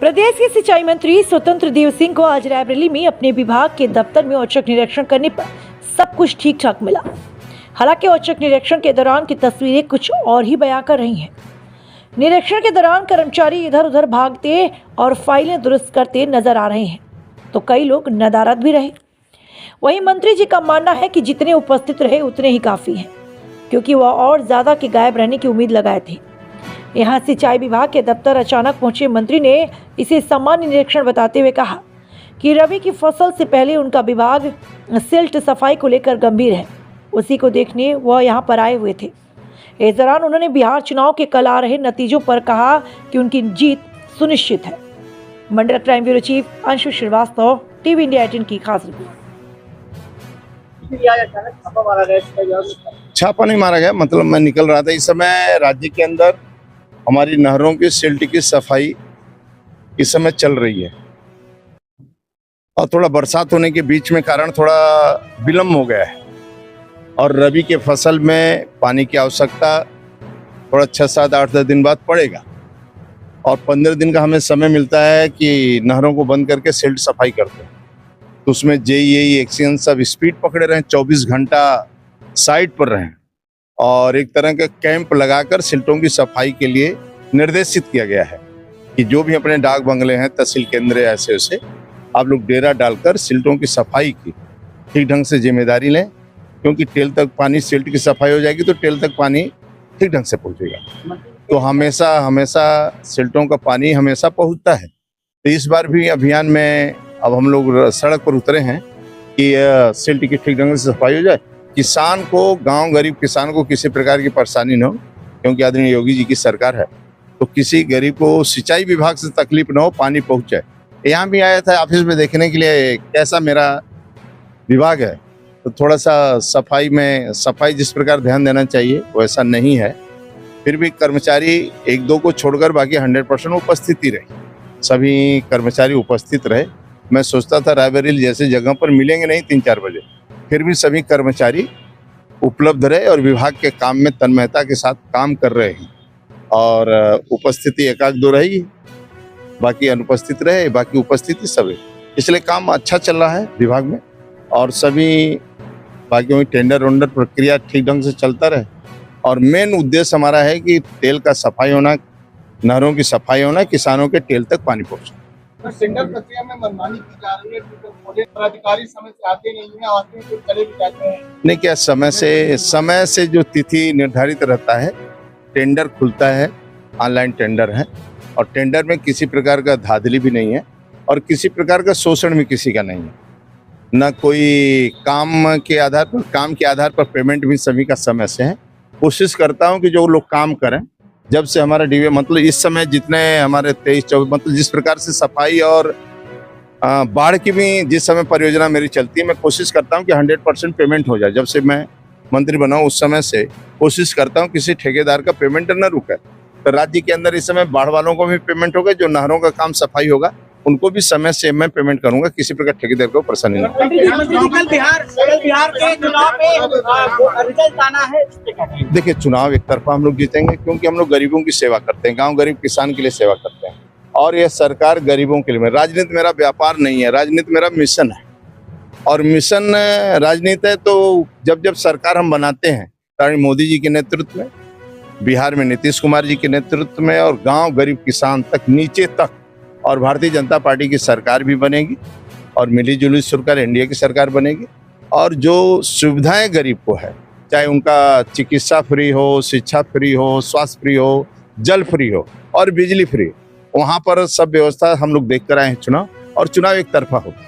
प्रदेश के सिंचाई मंत्री स्वतंत्र देव सिंह को आज रायबरेली में अपने विभाग के दफ्तर में औचक निरीक्षण करने पर सब कुछ ठीक ठाक मिला। हालांकि औचक निरीक्षण के दौरान की तस्वीरें कुछ और ही बयां कर रही हैं। निरीक्षण के दौरान कर्मचारी इधर उधर भागते और फाइलें दुरुस्त करते नजर आ रहे हैं, तो कई लोग नदारद भी रहे। वहीं मंत्री जी का मानना है कि जितने उपस्थित रहे उतने ही काफी हैं, क्योंकि वह और ज्यादा के गायब रहने की उम्मीद लगाए थे। यहाँ सिंचाई विभाग के दफ्तर अचानक पहुंचे मंत्री ने इसे सामान्य निरीक्षण बताते हुए कहा कि रबी की फसल से पहले उनका विभाग सिल्ट सफाई को लेकर गंभीर है। उसी को देखने वह यहाँ पर आए हुए थे। इस दौरान उन्होंने बिहार चुनाव के कल आ रहे नतीजों पर कहा कि उनकी जीत सुनिश्चित है। Mandal crime bureau chief Anshu Srivastava, TV India 18 की खास रिपोर्ट। छापा नहीं मारा गया, मतलब मैं निकल रहा था इस समय। राज्य के अंदर हमारी नहरों की सिल्ट की सफाई इस समय चल रही है और थोड़ा बरसात होने के बीच में कारण थोड़ा विलम्ब हो गया है और रबी के फसल में पानी की आवश्यकता थोड़ा 6, 7, 8, 10 दिन बाद पड़ेगा और 15 दिन का हमें समय मिलता है कि नहरों को बंद करके सिल्ट सफाई करते हैं। तो उसमें जेईई एक्शन सब स्पीड पकड़े रहें, 24 घंटा साइट पर रहें और एक तरह का कैंप लगाकर सिल्टों की सफाई के लिए निर्देशित किया गया है कि जो भी अपने डाक बंगले हैं, तहसील केंद्र, ऐसे वैसे आप लोग डेरा डालकर सिल्टों की सफाई की ठीक ढंग से जिम्मेदारी लें, क्योंकि टेल तक पानी, सिल्ट की सफाई हो जाएगी तो टेल तक पानी ठीक ढंग से पहुंचेगा। तो हमेशा सिल्टों का पानी हमेशा पहुंचता है। तो इस बार भी अभियान में अब हम लोग सड़क पर उतरे हैं कि सिल्ट की ठीक ढंग से सफाई हो जाए, किसान को, गांव गरीब किसान को किसी प्रकार की परेशानी न हो, क्योंकि आदरणीय योगी जी की सरकार है। तो किसी गरीब को सिंचाई विभाग से तकलीफ न हो, पानी पहुंच जाए। यहाँ भी आया था ऑफिस में देखने के लिए कैसा मेरा विभाग है, तो थोड़ा सा सफाई जिस प्रकार ध्यान देना चाहिए वैसा नहीं है। फिर भी कर्मचारी 1-2 को छोड़कर बाकी 100% उपस्थिति रही, सभी कर्मचारी उपस्थित रहे। मैं सोचता था रायबरेली जैसे जगह पर मिलेंगे नहीं 3-4 बजे, फिर भी सभी कर्मचारी उपलब्ध रहे और विभाग के काम में तन्मयता के साथ काम कर रहे हैं और उपस्थिति 1-2 रही, बाकी अनुपस्थित रहे, बाकी उपस्थिति सब है। इसलिए काम अच्छा चल रहा है विभाग में और सभी बाकी में टेंडर प्रक्रिया ठीक ढंग से चलता रहे और मेन उद्देश्य हमारा है कि टेल का सफाई होना, नहरों की सफाई होना, किसानों के टेल तक पानी पहुँचना। टेंडर प्रक्रिया में मनमानी की जा रही है, अधिकारी समय से आते नहीं है, आते हैं तो चले भी जाते हैं। नहीं, क्या समय से जो तिथि निर्धारित रहता है, टेंडर खुलता है, ऑनलाइन टेंडर है और टेंडर में किसी प्रकार का धांधली भी नहीं है और किसी प्रकार का शोषण भी किसी का नहीं है। न कोई काम के आधार पर पेमेंट भी सभी का समय से है। कोशिश करता हूं कि जो लोग काम करें, जब से हमारा डीवे मतलब इस समय जितने हमारे 23-24 मतलब जिस प्रकार से सफाई और बाढ़ की भी जिस समय परियोजना मेरी चलती है, मैं कोशिश करता हूं कि 100% पेमेंट हो जाए। जब से मैं मंत्री बना उस समय से कोशिश करता हूं किसी ठेकेदार का पेमेंट न रुके। तो राज्य के अंदर इस समय बाढ़ वालों को भी पेमेंट होगा, जो नहरों का काम सफाई होगा उनको भी समय से मैं पेमेंट करूंगा, किसी प्रकार ठेकेदार को परेशानी नहीं। देखिए, चुनाव एक तरफा हम लोग जीतेंगे क्योंकि हम लोग गरीबों की सेवा करते हैं, गांव गरीब किसान के लिए सेवा करते हैं और यह सरकार गरीबों के लिए। राजनीति मेरा व्यापार नहीं है, राजनीति मेरा मिशन है और मिशन राजनीति है। तो जब सरकार हम बनाते हैं आदरणीय मोदी जी के नेतृत्व में, बिहार में नीतीश कुमार जी के नेतृत्व में और गांव गरीब किसान तक, नीचे तक, और भारतीय जनता पार्टी की सरकार भी बनेगी और मिली जुली सरकार एनडीए की सरकार बनेगी और जो सुविधाएं गरीब को है, चाहे उनका चिकित्सा फ्री हो, शिक्षा फ्री हो, स्वास्थ्य फ्री हो, जल फ्री हो और बिजली फ्री, वहां पर सब व्यवस्था हम लोग देख कर आए हैं चुनाव, और चुनाव एक तरफा होगा।